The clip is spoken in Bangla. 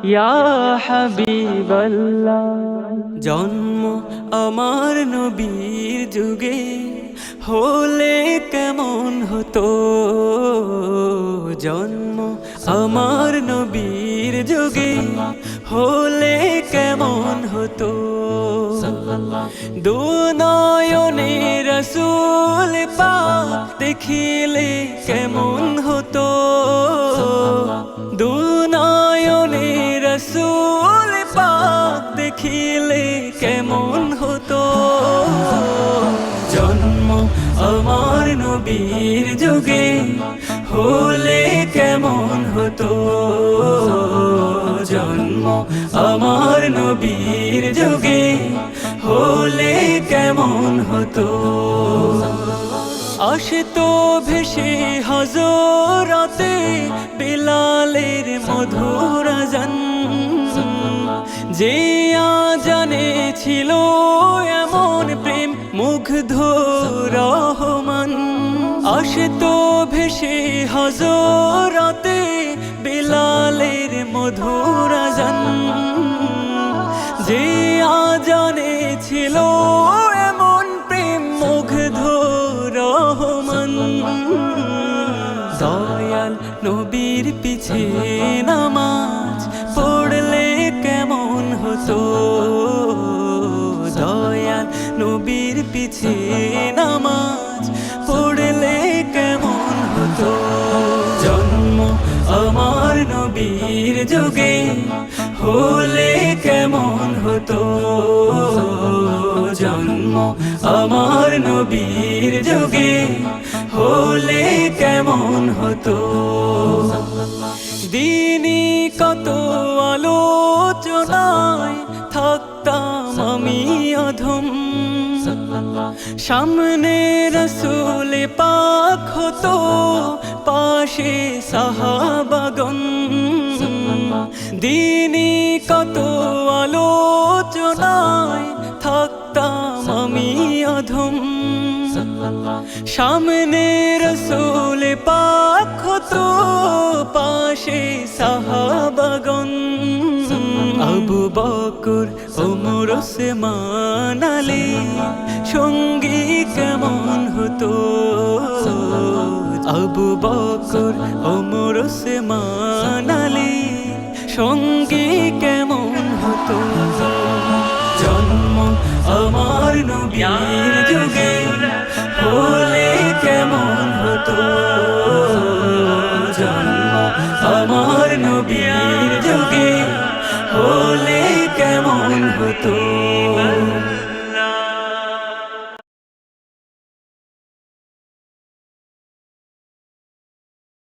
ইয়া হাবিবাল্লাহ। জন্ম আমার নবীর যুগে হলে কেমন হতো, জন্ম আমার নবীর যুগে হলে কেমন হতো। দুনয়নে রাসূল পাক দেখিলে কেমন হতো, দুনয়নে রাসূল পাক দেখিলে কেমন হতো। জন্ম আমার নবীর যুগে হলে কেমন হতো, জন্ম আমার নবীর যুগে হলে কেমন হতো। আসতো ভেসে হযরতে বিলালের মধুর আযান, যে আযানে ছিল এমন প্রেম মুগ্ধ রহমান। আসতো ভেসে হযরতে বিলালের মধুর আযান, যে আযানে ছিল এমন প্রেম মুগ্ধ রহমান। দয়াল নবীর পিছে নামাজ পড়লে কেমন হতো, দয়াল নবীর পিছে নামাজ পড়লে কেমন হতো। জন্ম আমার নবীর যুগে হলে কেমন হতো, জন্ম আমার নবীর যুগে হলে কেমন হতো। দিনই কত আলোচনায় থাকতাম আমি অধম, সামনে রাসূল পাক হতো পাশে সাহাবাগণ। দিনই কত আলোচনায় থাকতাম আমি অধম, সামনে রাসূল পাক হতো পাশে সাহাবাগণ। আবু বকর ওমর ওসমান আলী সঙ্গী কেমন হতো, আবু বকর ওমর ওসমান আলী সঙ্গী কেমন হতো। জন্ম আমার নবীর যুগে হলে কেমন হতো, জন্ম আমার নবীর যুগে হলে কেমন হতো।